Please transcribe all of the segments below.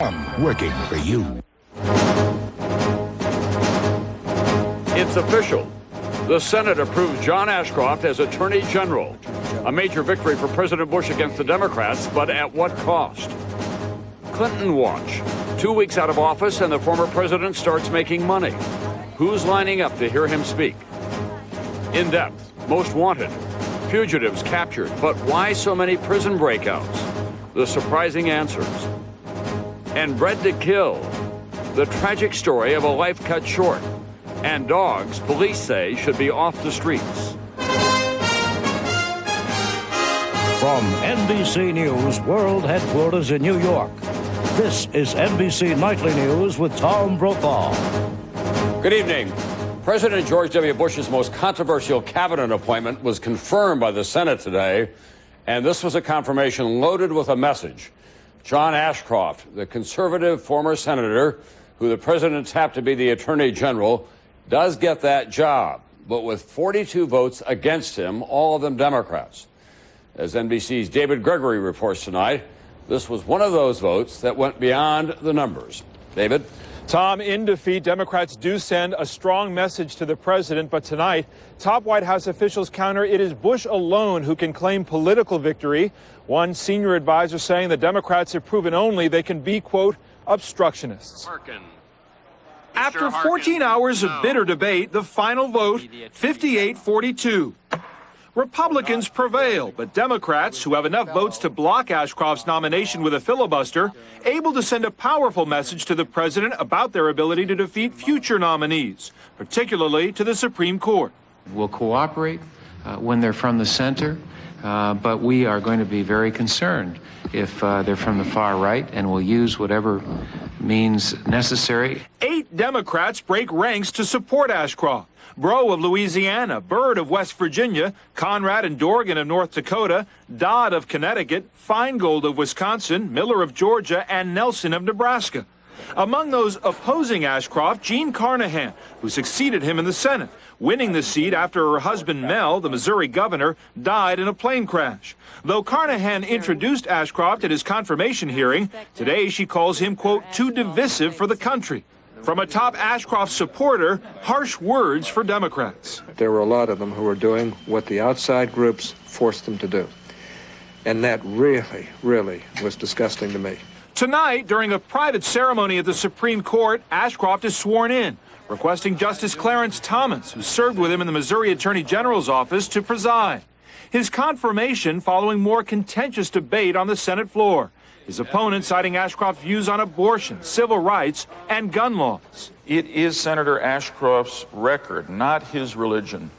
I'm working for you. It's official. The Senate approved John Ashcroft as Attorney General. A major victory for President Bush against the Democrats, but at what cost? Clinton watch. 2 weeks out of office and the former president starts making money. Who's lining up to hear him speak? In depth, most wanted. Fugitives captured, but why so many prison breakouts? The surprising answers. And bred to kill. The tragic story of a life cut short. And dogs, police say, should be off the streets. From NBC News World Headquarters in New York, this is NBC Nightly News with Tom Brokaw. Good evening. President George W. Bush's most controversial cabinet appointment was confirmed by the Senate today, and this was a confirmation loaded with a message. John Ashcroft, the conservative former senator who the president tapped to be the Attorney General, does get that job, but with 42 votes against him, all of them Democrats. As NBC's David Gregory reports tonight, this was one of those votes that went beyond the numbers. David? Tom, in defeat, Democrats do send a strong message to the president, but tonight, top White House officials counter it is Bush alone who can claim political victory. One senior advisor saying the Democrats have proven only they can be, quote, obstructionists. After 14 hours of bitter debate, the final vote, 58-42. Republicans prevail, but Democrats, who have enough votes to block Ashcroft's nomination with a filibuster, able to send a powerful message to the president about their ability to defeat future nominees, particularly to the Supreme Court. We'll cooperate when they're from the center, but we are going to be very concerned if they're from the far right, and we'll use whatever means necessary. 8 Democrats break ranks to support Ashcroft. Breaux of Louisiana, Byrd of West Virginia, Conrad and Dorgan of North Dakota, Dodd of Connecticut, Feingold of Wisconsin, Miller of Georgia, and Nelson of Nebraska. Among those opposing Ashcroft, Jean Carnahan, who succeeded him in the Senate, winning the seat after her husband Mel, the Missouri governor, died in a plane crash. Though Carnahan introduced Ashcroft at his confirmation hearing, today she calls him, quote, too divisive for the country. From a top Ashcroft supporter, harsh words for Democrats. There were a lot of them who were doing what the outside groups forced them to do. And that really, really was disgusting to me. Tonight, during a private ceremony at the Supreme Court, Ashcroft is sworn in, requesting Justice Clarence Thomas, who served with him in the Missouri Attorney General's office, to preside. His confirmation following more contentious debate on the Senate floor. His opponent citing Ashcroft's views on abortion, civil rights, and gun laws. It is Senator Ashcroft's record, not his religion,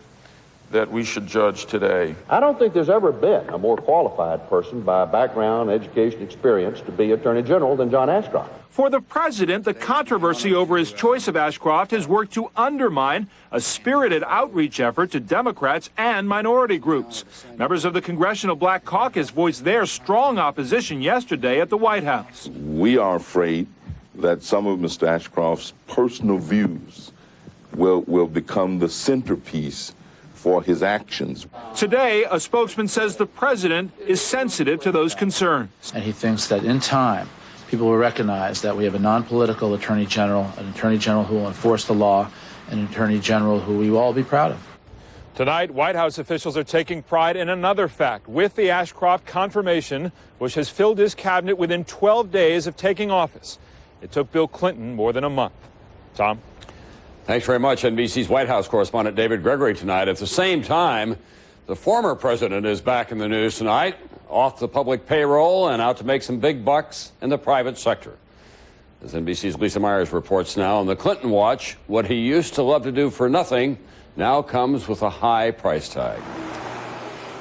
that we should judge today. I don't think there's ever been a more qualified person by background, education, experience to be Attorney General than John Ashcroft. For the president, the controversy over his choice of Ashcroft has worked to undermine a spirited outreach effort to Democrats and minority groups. Members of the Congressional Black Caucus voiced their strong opposition yesterday at the White House. We are afraid that some of Mr. Ashcroft's personal views will become the centerpiece for his actions. Today, a spokesman says the president is sensitive to those concerns. And he thinks that in time, people will recognize that we have a non-political attorney general, an attorney general who will enforce the law, an attorney general who we will all be proud of. Tonight, White House officials are taking pride in another fact. With the Ashcroft confirmation, Bush has filled his cabinet within 12 days of taking office. It took Bill Clinton more than a month. Tom? Thanks very much, NBC's White House correspondent David Gregory tonight. At the same time, the former president is back in the news tonight, off the public payroll and out to make some big bucks in the private sector. As NBC's Lisa Myers reports now, on the Clinton watch, what he used to love to do for nothing now comes with a high price tag.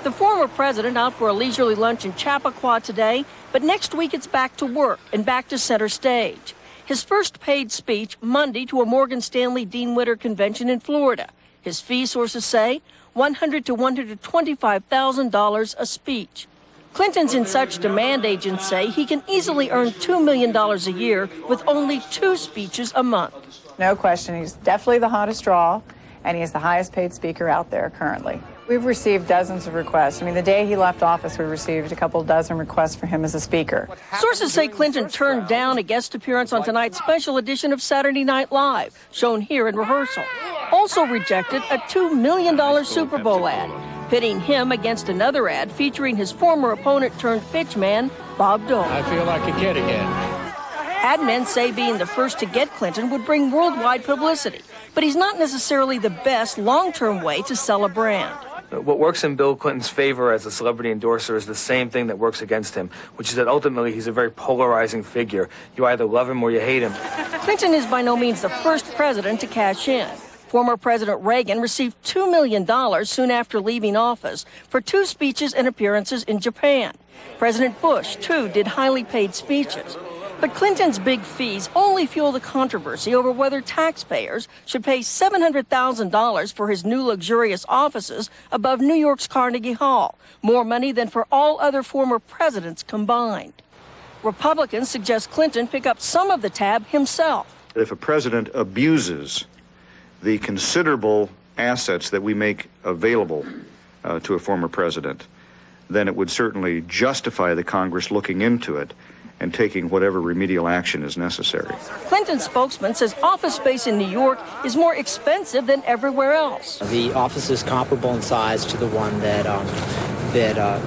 The former president out for a leisurely lunch in Chappaqua today, but next week it's back to work and back to center stage. His first paid speech Monday to a Morgan Stanley Dean Witter convention in Florida. His fee, sources say, $100,000 to $125,000 a speech. Clinton's in such demand, agents say he can easily earn $2 million a year with only 2 speeches a month. No question, he's definitely the hottest draw, and he is the highest paid speaker out there currently. We've received dozens of requests. I mean, the day he left office, we received a couple dozen requests for him as a speaker. Sources say Clinton turned down a guest appearance on tonight's special edition of Saturday Night Live, shown here in rehearsal. Also rejected a $2 million Super Bowl ad, pitting him against another ad featuring his former opponent turned pitchman, Bob Dole. I feel like a kid again. Ad men say being the first to get Clinton would bring worldwide publicity, but he's not necessarily the best long-term way to sell a brand. What works in Bill Clinton's favor as a celebrity endorser is the same thing that works against him, which is that ultimately he's a very polarizing figure. You either love him or you hate him. Clinton is by no means the first president to cash in. Former President Reagan received $2 million soon after leaving office for 2 speeches and appearances in Japan. President Bush, too, did highly paid speeches. But Clinton's big fees only fuel the controversy over whether taxpayers should pay $700,000 for his new luxurious offices above New York's Carnegie Hall, more money than for all other former presidents combined. Republicans suggest Clinton pick up some of the tab himself. If a president abuses the considerable assets that we make available to a former president, then it would certainly justify the Congress looking into it and taking whatever remedial action is necessary. Clinton's spokesman says office space in New York is more expensive than everywhere else. The office is comparable in size to the one that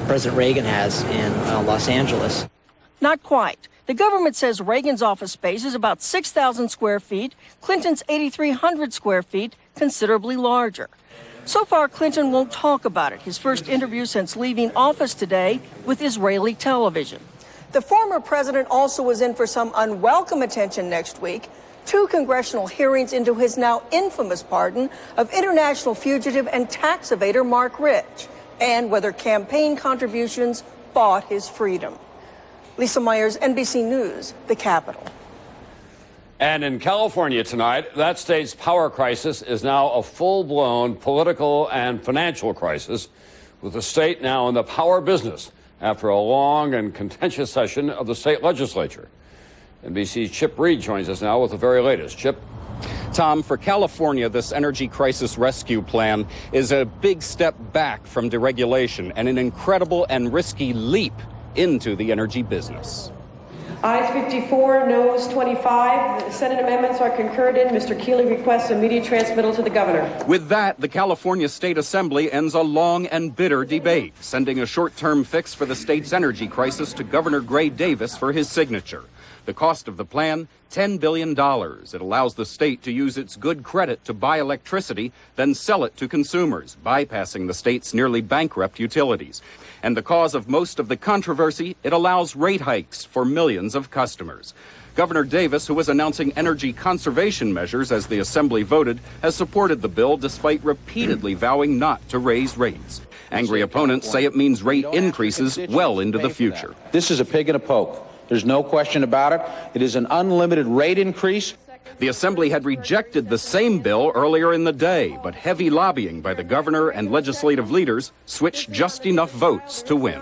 President Reagan has in Los Angeles. Not quite. The government says Reagan's office space is about 6,000 square feet, Clinton's 8,300 square feet, considerably larger. So far, Clinton won't talk about it, his first interview since leaving office today with Israeli television. The former president also was in for some unwelcome attention next week. 2 congressional hearings into his now infamous pardon of international fugitive and tax evader Mark Rich, and whether campaign contributions bought his freedom. Lisa Myers, NBC News, the Capitol. And in California tonight, that state's power crisis is now a full-blown political and financial crisis, with the state now in the power business after a long and contentious session of the state legislature. NBC's Chip Reed joins us now with the very latest. Chip. Tom, for California, this energy crisis rescue plan is a big step back from deregulation and an incredible and risky leap into the energy business. Ayes 54, noes 25. The Senate amendments are concurred in. Mr. Keeley requests immediate transmittal to the governor. With that, the California State Assembly ends a long and bitter debate, sending a short-term fix for the state's energy crisis to Governor Gray Davis for his signature. The cost of the plan, $10 billion. It allows the state to use its good credit to buy electricity, then sell it to consumers, bypassing the state's nearly bankrupt utilities. And the cause of most of the controversy, it allows rate hikes for millions of customers. Governor Davis, who was announcing energy conservation measures as the Assembly voted, has supported the bill despite repeatedly vowing not to raise rates. Angry opponents say it means rate increases well into the future. This is a pig in a poke. There's no question about it. It is an unlimited rate increase. The Assembly had rejected the same bill earlier in the day, but heavy lobbying by the governor and legislative leaders switched just enough votes to win.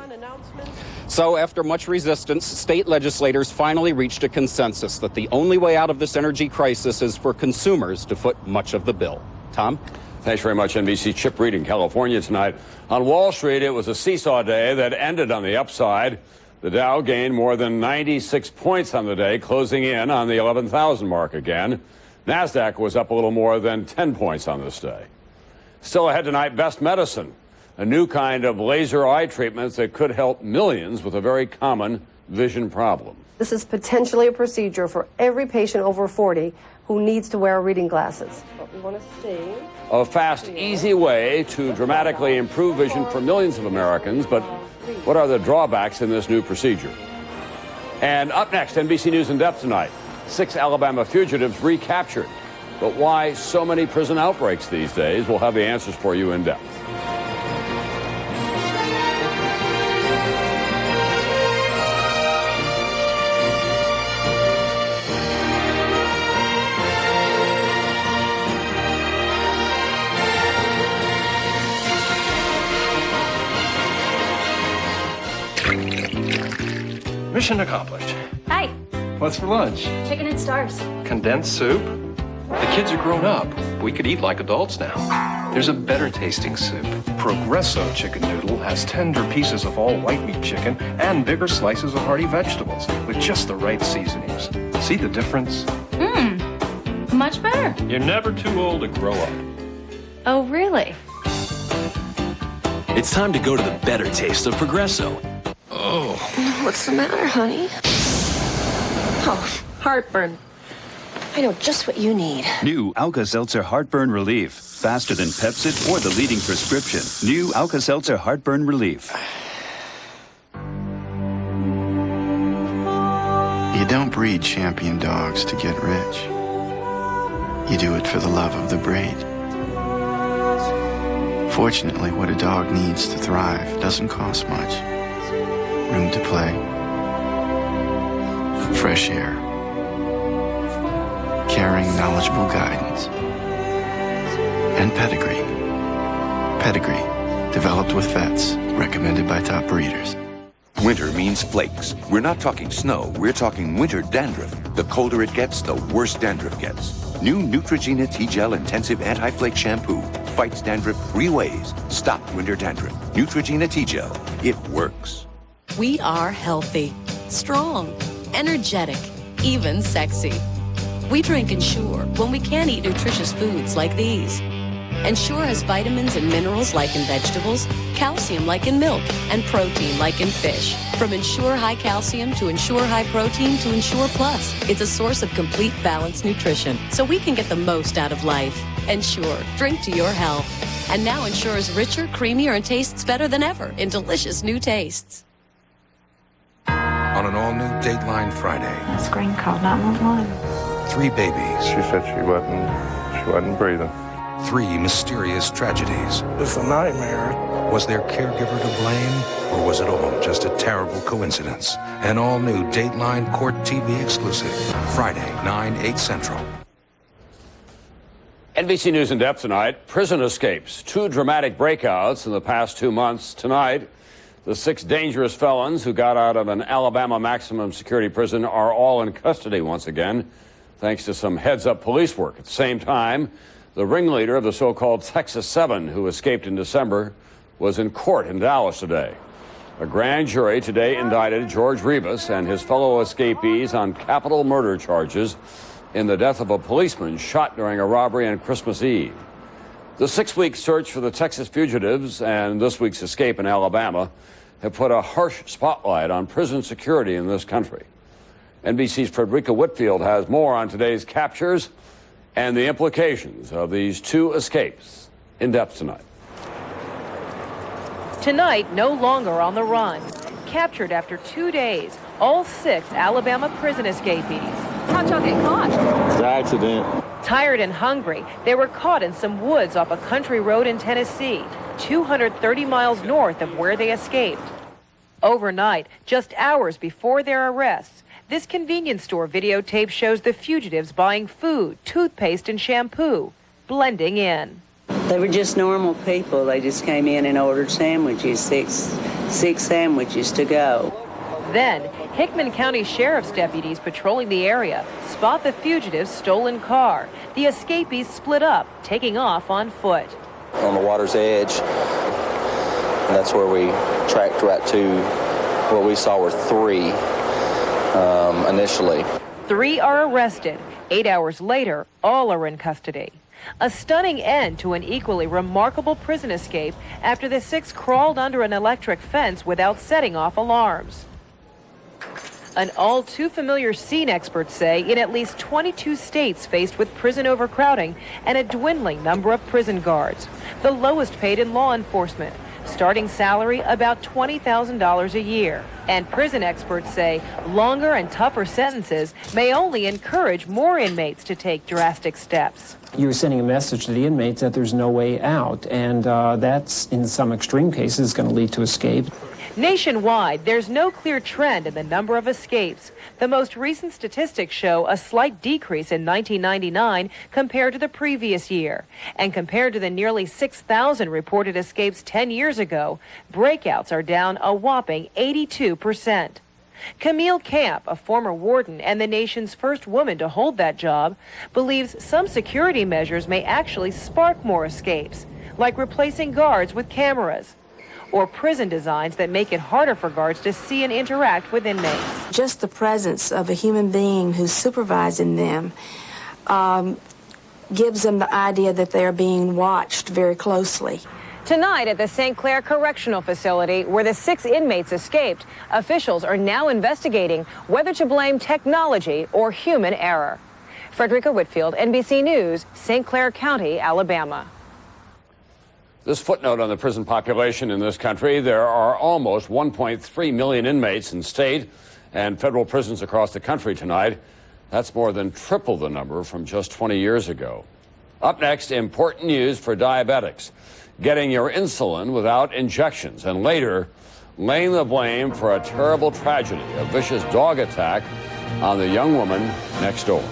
So after much resistance, state legislators finally reached a consensus that the only way out of this energy crisis is for consumers to foot much of the bill. Tom? Thanks very much, NBC. Chip Reed in California tonight. On Wall Street, it was a seesaw day that ended on the upside. The Dow gained more than 96 points on the day, closing in on the 11,000 mark again. NASDAQ was up a little more than 10 points on this day. Still ahead tonight, Best Medicine, a new kind of laser eye treatment that could help millions with a very common vision problem. This is potentially a procedure for every patient over 40 who needs to wear reading glasses. We want to see. A fast, easy way to dramatically improve vision for millions of Americans, but what are the drawbacks in this new procedure? And up next, NBC News in Depth tonight. 6 Alabama fugitives recaptured. But why so many prison outbreaks these days? We'll have the answers for you in depth. Mission accomplished. Hi. What's for lunch? Chicken and stars. Condensed soup? The kids are grown up. We could eat like adults now. There's a better tasting soup. Progresso chicken noodle has tender pieces of all white meat chicken and bigger slices of hearty vegetables with just the right seasonings. See the difference? Much better. You're never too old to grow up. Oh, really? It's time to go to the better taste of Progresso. Oh. What's the matter, honey? Oh, heartburn. I know just what you need. New Alka-Seltzer Heartburn Relief. Faster than Pepcid or the leading prescription. New Alka-Seltzer Heartburn Relief. You don't breed champion dogs to get rich. You do it for the love of the breed. Fortunately, what a dog needs to thrive doesn't cost much. Room to play, fresh air, caring, knowledgeable guidance, and pedigree. Pedigree, developed with vets, recommended by top breeders. Winter means flakes. We're not talking snow, we're talking winter dandruff. The colder it gets, the worse dandruff gets. New Neutrogena T-Gel Intensive Anti-Flake Shampoo fights dandruff 3 ways. Stop winter dandruff. Neutrogena T-Gel. It works. We are healthy, strong, energetic, even sexy. We drink Ensure when we can't eat nutritious foods like these. Ensure has vitamins and minerals like in vegetables, calcium like in milk, and protein like in fish. From Ensure High Calcium to Ensure High Protein to Ensure Plus, it's a source of complete balanced nutrition, so we can get the most out of life. Ensure, drink to your health. And now Ensure is richer, creamier, and tastes better than ever in delicious new tastes. On an all-new Dateline Friday. Screen called 911. 3 babies. She said she wasn't breathing. 3 mysterious tragedies. It's a nightmare. Was their caregiver to blame, or was it all just a terrible coincidence? An all-new Dateline Court TV exclusive. Friday, 9/8 Central. NBC News in depth tonight. Prison escapes. 2 dramatic breakouts in the past 2 months. Tonight, the 6 dangerous felons who got out of an Alabama maximum security prison are all in custody once again, thanks to some heads-up police work. At the same time, the ringleader of the so-called Texas 7, who escaped in December, was in court in Dallas today. A grand jury today indicted George Rivas and his fellow escapees on capital murder charges in the death of a policeman shot during a robbery on Christmas Eve. The 6-week search for the Texas fugitives and this week's escape in Alabama have put a harsh spotlight on prison security in this country. NBC's Frederica Whitfield has more on today's captures and the implications of these 2 escapes in depth tonight. Tonight, no longer on the run. Captured after 2 days, all 6 Alabama prison escapees. How'd y'all get caught? It's an accident. Tired and hungry, they were caught in some woods off a country road in Tennessee, 230 miles north of where they escaped. Overnight, just hours before their arrests, this convenience store videotape shows the fugitives buying food, toothpaste, and shampoo, blending in. They were just normal people. They just came in and ordered sandwiches, six sandwiches to go. Then, Hickman County Sheriff's deputies patrolling the area spot the fugitives' stolen car. The escapees split up, taking off on foot. On the water's edge, and that's where we tracked right to what we saw were 3 initially. 3 are arrested. 8 hours later, all are in custody. A stunning end to an equally remarkable prison escape after the 6 crawled under an electric fence without setting off alarms. An all too familiar scene, experts say, in at least 22 states faced with prison overcrowding and a dwindling number of prison guards, the lowest paid in law enforcement. Starting salary about $20,000 a year. And prison experts say longer and tougher sentences may only encourage more inmates to take drastic steps. You're sending a message to the inmates that there's no way out, and that's, in some extreme cases, going to lead to escape. Nationwide, there's no clear trend in the number of escapes. The most recent statistics show a slight decrease in 1999 compared to the previous year. And compared to the nearly 6,000 reported escapes 10 years ago, breakouts are down a whopping 82%. Camille Camp, a former warden and the nation's first woman to hold that job, believes some security measures may actually spark more escapes. like replacing guards with cameras, or prison designs that make it harder for guards to see and interact with inmates. Just the presence of a human being who's supervising them gives them the idea that they're being watched very closely. Tonight at the St. Clair Correctional Facility, where the 6 inmates escaped, officials are now investigating whether to blame technology or human error. Frederica Whitfield, NBC News, St. Clair County, Alabama. This footnote on the prison population in this country: there are almost 1.3 million inmates in state and federal prisons across the country tonight. That's more than triple the number from just 20 years ago. Up next, important news for diabetics: getting your insulin without injections, and later, laying the blame for a terrible tragedy, a vicious dog attack on the young woman next door.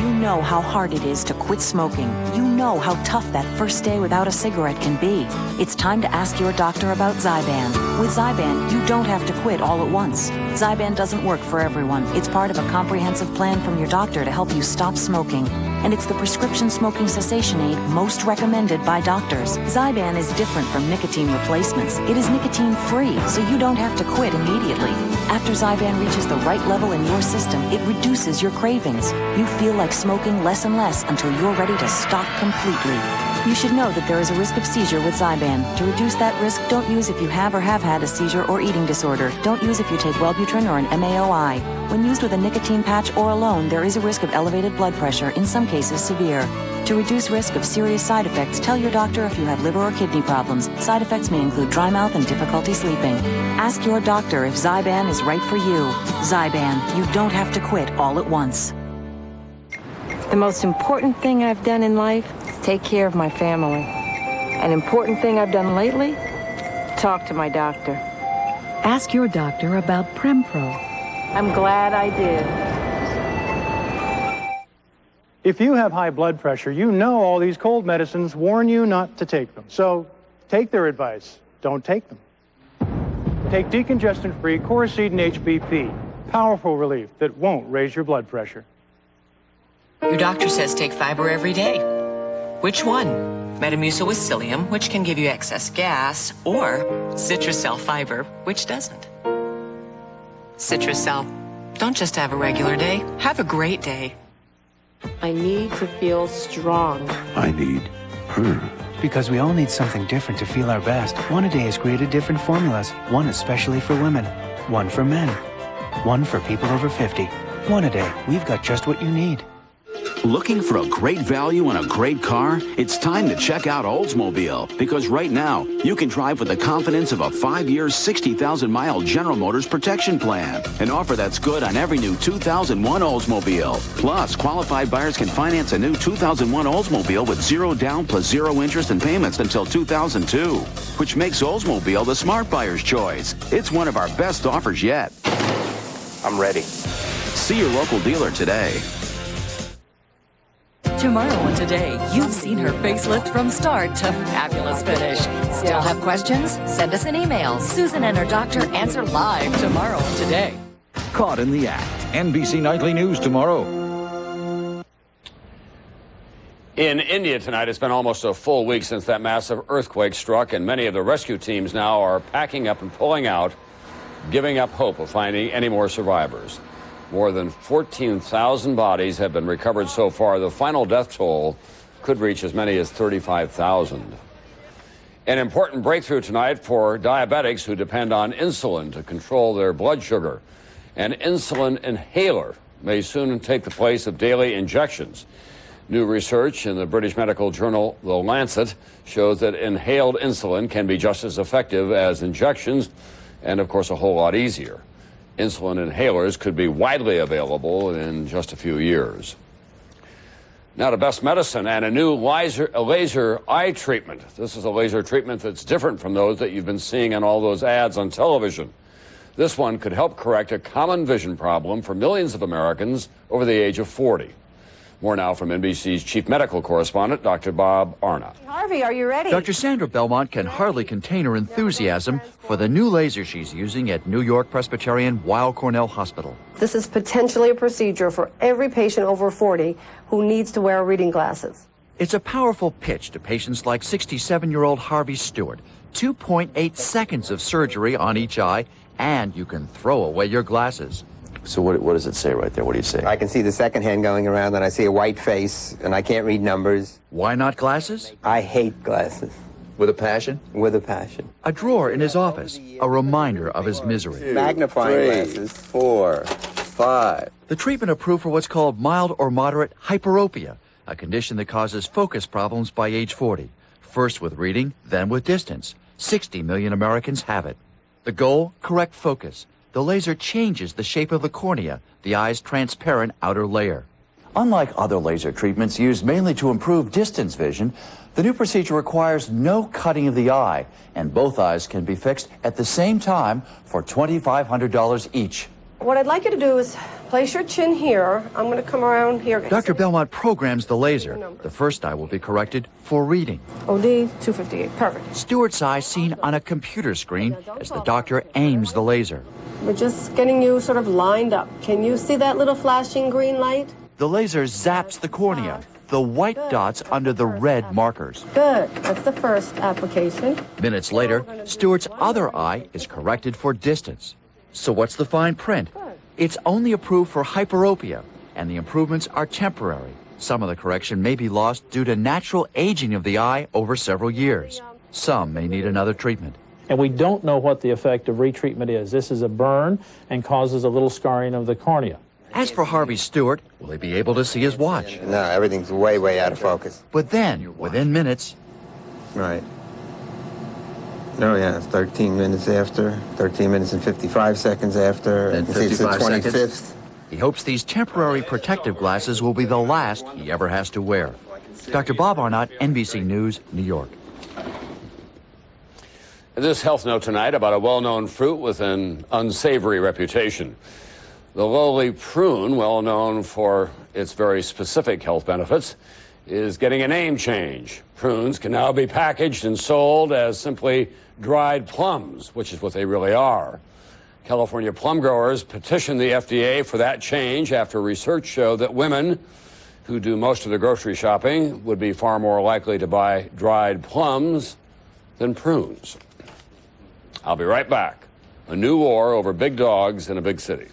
You know how hard it is to quit smoking. You know how tough that first day without a cigarette can be. It's time to ask your doctor about Zyban. With Zyban, you don't have to quit all at once. Zyban doesn't work for everyone. It's part of a comprehensive plan from your doctor to help you stop smoking. And it's the prescription smoking cessation aid most recommended by doctors. Zyban is different from nicotine replacements. It is nicotine-free, so you don't have to quit immediately. After Zyban reaches the right level in your system, it reduces your cravings. You feel like smoking less and less until you're ready to stop completely. You should know that there is a risk of seizure with Zyban. To reduce that risk, don't use if you have or have had a seizure or eating disorder. Don't use if you take Wellbutrin or an MAOI. When used with a nicotine patch or alone, there is a risk of elevated blood pressure, in some cases severe. To reduce risk of serious side effects, tell your doctor if you have liver or kidney problems. Side effects may include dry mouth and difficulty sleeping. Ask your doctor if Zyban is right for you. Zyban, you don't have to quit all at once. The most important thing I've done in life is take care of my family. An important thing I've done lately? Talk to my doctor. Ask your doctor about Prempro. I'm glad I did. If you have high blood pressure, you know all these cold medicines warn you not to take them. So take their advice. Don't take them. Take decongestant-free Coricidin HBP. Powerful relief that won't raise your blood pressure. Your doctor says take fiber every day. Which one? Metamucil with psyllium, which can give you excess gas, or Citracel fiber, which doesn't. Citracel, don't just have a regular day, have a great day. I need to feel strong. I need her. Because we all need something different to feel our best. One-A-Day has created different formulas. One especially for women. One for men. One for people over 50. One-A-Day, we've got just what you need. Looking for a great value on a great car? It's time to check out Oldsmobile, because right now you can drive with the confidence of a 5-year, 60,000-mile General Motors protection plan. An offer that's good on every new 2001 Oldsmobile. Plus, qualified buyers can finance a new 2001 Oldsmobile with 0 down plus 0 interest and payments until 2002, which makes Oldsmobile the smart buyer's choice. It's one of our best offers yet. I'm ready. See your local dealer today. Tomorrow on Today, you've seen her facelift from start to fabulous finish. Still have questions? Send us an email. Susan and her doctor answer live tomorrow on Today. Caught in the act. NBC Nightly News tomorrow. In India tonight, it's been almost a full week since that massive earthquake struck, and many of the rescue teams now are packing up and pulling out, giving up hope of finding any more survivors. More than 14,000 bodies have been recovered so far. The final death toll could reach as many as 35,000. An important breakthrough tonight for diabetics who depend on insulin to control their blood sugar. An insulin inhaler may soon take the place of daily injections. New research in the British medical journal The Lancet shows that inhaled insulin can be just as effective as injections, and of course a whole lot easier. Insulin inhalers could be widely available in just a few years. Now to Best Medicine and a new laser eye treatment. This is a laser treatment that's different from those that you've been seeing in all those ads on television. This one could help correct a common vision problem for millions of Americans over the age of 40. More now from NBC's chief medical correspondent, Dr. Bob Arnott. Harvey, are you ready? Dr. Sandra Belmont can hardly contain her enthusiasm for the new laser she's using at New York Presbyterian Weill Cornell Hospital. This is potentially a procedure for every patient over 40 who needs to wear reading glasses. It's a powerful pitch to patients like 67-year-old Harvey Stewart. 2.8 seconds of surgery on each eye, and you can throw away your glasses. So what does it say right there? What do you say? I can see the second hand going around, and I see a white face, and I can't read numbers. Why not glasses? I hate glasses. With a passion? With a passion. A drawer in his office, a reminder of his misery. Magnifying glasses. 4, 5. The treatment approved for what's called mild or moderate hyperopia, a condition that causes focus problems by age 40. First with reading, then with distance. 60 million Americans have it. The goal, correct focus. The laser changes the shape of the cornea, the eye's transparent outer layer. Unlike other laser treatments used mainly to improve distance vision, the new procedure requires no cutting of the eye, and both eyes can be fixed at the same time for $2,500 each. What I'd like you to do is place your chin here. I'm going to come around here. Dr. Belmont programs the laser. The first eye will be corrected for reading. OD 258. Perfect. Stewart's eye seen on a computer screen as the doctor aims the laser. We're just getting you sort of lined up. Can you see that little flashing green light? The laser zaps the cornea, the white dots under the red markers. Good. That's the first application. Minutes later, Stewart's other eye is corrected for distance. So what's the fine print? It's only approved for hyperopia, and the improvements are temporary. Some of the correction may be lost due to natural aging of the eye over several years. Some may need another treatment. And we don't know what the effect of retreatment is. This is a burn and causes a little scarring of the cornea. As for Harvey Stewart, will he be able to see his watch? No, everything's way, way out of focus. But then, within minutes... Right. Oh, yeah, 13 minutes after, 13 minutes and 55 seconds after. Then 55 seconds. He hopes these temporary protective glasses will be the last he ever has to wear. Dr. Bob Arnott, NBC News, New York. This health note tonight about a well-known fruit with an unsavory reputation. The lowly prune, well known for its very specific health benefits, is getting a name change. Prunes can now be packaged and sold as simply dried plums, which is what they really are. California plum growers petitioned the FDA for that change after research showed that women who do most of their grocery shopping would be far more likely to buy dried plums than prunes. I'll be right back. A new war over big dogs in a big city.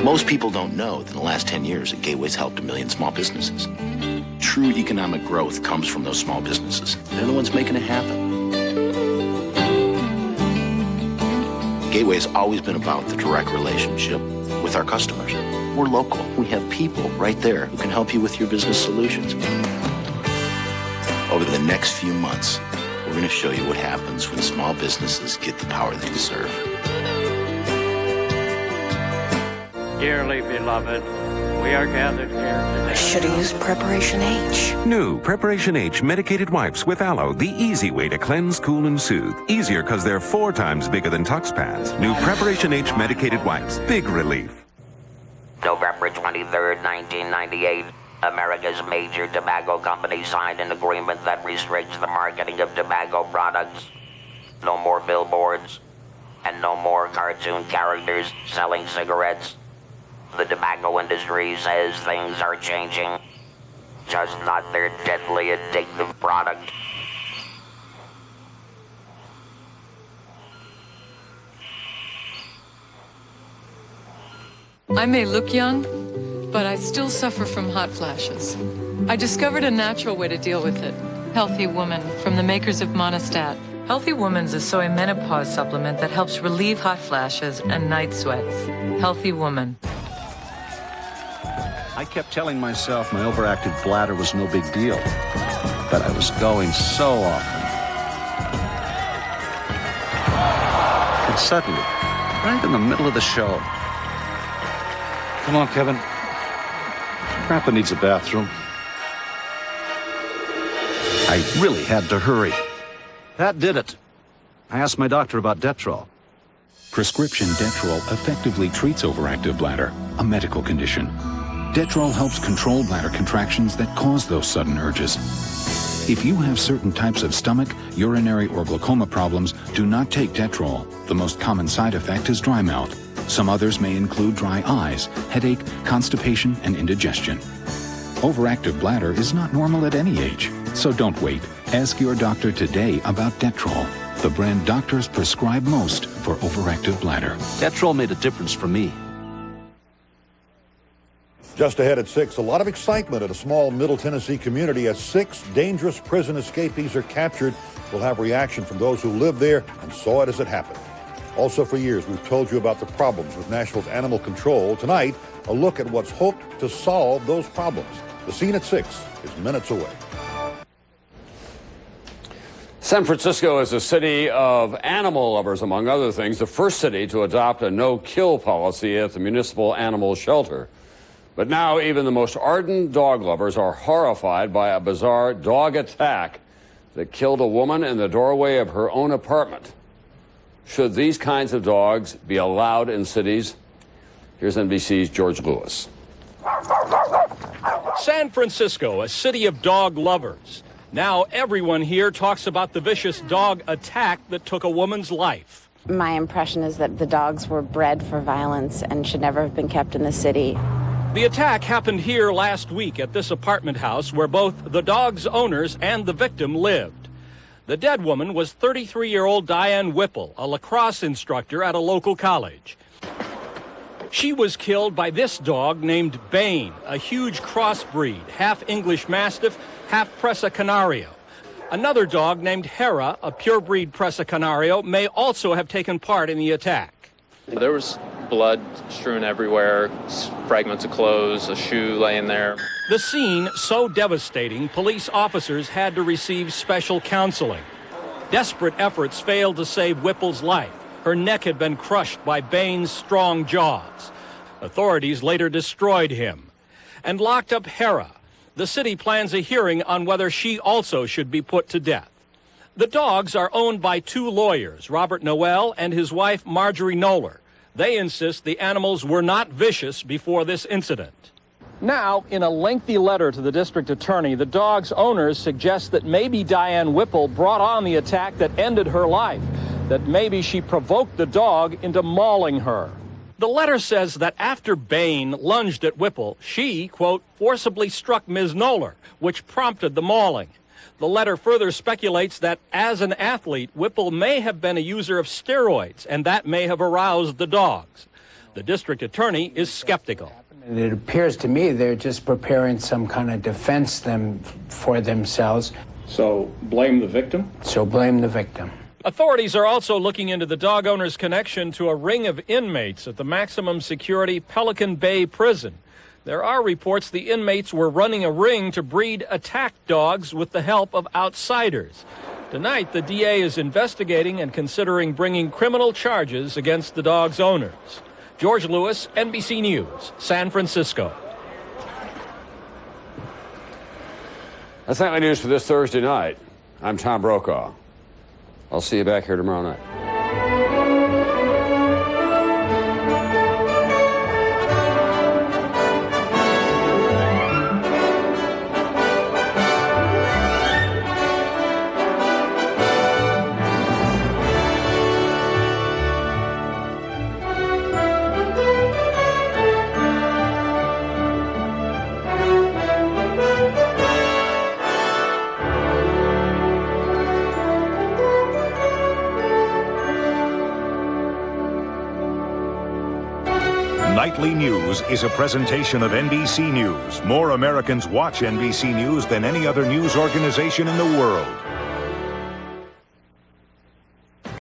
Most people don't know that in the last 10 years that Gateway's helped 1 million small businesses. True economic growth comes from those small businesses. They're the ones making it happen. Gateway has always been about the direct relationship with our customers. We're local. We have people right there who can help you with your business solutions. Over the next few months, we're going to show you what happens when small businesses get the power they deserve. Dearly beloved, we are gathered here today. I should have used Preparation H. New Preparation H medicated wipes with aloe, the easy way to cleanse, cool, and soothe. Easier because they're 4 times bigger than Tux pads. New Preparation H medicated wipes. Big relief. November 23rd, 1998, America's major tobacco company signed an agreement that restricts the marketing of tobacco products. No more billboards, and no more cartoon characters selling cigarettes. The tobacco industry says things are changing, just not their deadly addictive product. I may look young, but I still suffer from hot flashes. I discovered a natural way to deal with it. Healthy Woman, from the makers of Monistat. Healthy Woman's a soy menopause supplement that helps relieve hot flashes and night sweats. Healthy Woman. I kept telling myself my overactive bladder was no big deal, but I was going so often. And suddenly, right in the middle of the show, come on, Kevin. Grandpa needs a bathroom. I really had to hurry. That did it. I asked my doctor about Detrol. Prescription Detrol effectively treats overactive bladder, a medical condition. Detrol helps control bladder contractions that cause those sudden urges. If you have certain types of stomach, urinary, or glaucoma problems, do not take Detrol. The most common side effect is dry mouth. Some others may include dry eyes, headache, constipation, and indigestion. Overactive bladder is not normal at any age, so don't wait. Ask your doctor today about Detrol, the brand doctors prescribe most for overactive bladder. Detrol made a difference for me. Just ahead at 6, a lot of excitement at a small Middle Tennessee community as 6 dangerous prison escapees are captured. We'll have reaction from those who lived there and saw it as it happened. Also, for years, we've told you about the problems with Nashville's animal control. Tonight, a look at what's hoped to solve those problems. The Scene at 6 is minutes away. San Francisco is a city of animal lovers, among other things, the first city to adopt a no-kill policy at the municipal animal shelter. But now even the most ardent dog lovers are horrified by a bizarre dog attack that killed a woman in the doorway of her own apartment. Should these kinds of dogs be allowed in cities? Here's NBC's George Lewis. San Francisco, a city of dog lovers. Now everyone here talks about the vicious dog attack that took a woman's life. My impression is that the dogs were bred for violence and should never have been kept in the city. The attack happened here last week at this apartment house where both the dog's owners and the victim lived. The dead woman was 33-year-old Diane Whipple, a lacrosse instructor at a local college. She was killed by this dog named Bane, a huge crossbreed, half English Mastiff, half Presa Canario. Another dog named Hera, a purebred Presa Canario, may also have taken part in the attack. There was blood strewn everywhere, fragments of clothes, a shoe laying there. The scene so devastating, police officers had to receive special counseling. Desperate efforts failed to save Whipple's life. Her neck had been crushed by Bane's strong jaws. Authorities later destroyed him and locked up Hera. The city plans a hearing on whether she also should be put to death. The dogs are owned by 2 lawyers, Robert Noel and his wife Marjorie Knoller. They insist the animals were not vicious before this incident. Now, in a lengthy letter to the district attorney, the dog's owners suggest that maybe Diane Whipple brought on the attack that ended her life, that maybe she provoked the dog into mauling her. The letter says that after Bane lunged at Whipple, she, quote, forcibly struck Ms. Knoller, which prompted the mauling. The letter further speculates that as an athlete, Whipple may have been a user of steroids, and that may have aroused the dogs. The district attorney is skeptical. It appears to me they're just preparing some kind of defense for themselves. So blame the victim? So blame the victim. Authorities are also looking into the dog owner's connection to a ring of inmates at the maximum security Pelican Bay prison. There are reports the inmates were running a ring to breed attack dogs with the help of outsiders. Tonight, the DA is investigating and considering bringing criminal charges against the dog's owners. George Lewis, NBC News, San Francisco. That's Nightly News for this Thursday night. I'm Tom Brokaw. I'll see you back here tomorrow night. Nightly News is a presentation of NBC News. More Americans watch NBC News than any other news organization in the world.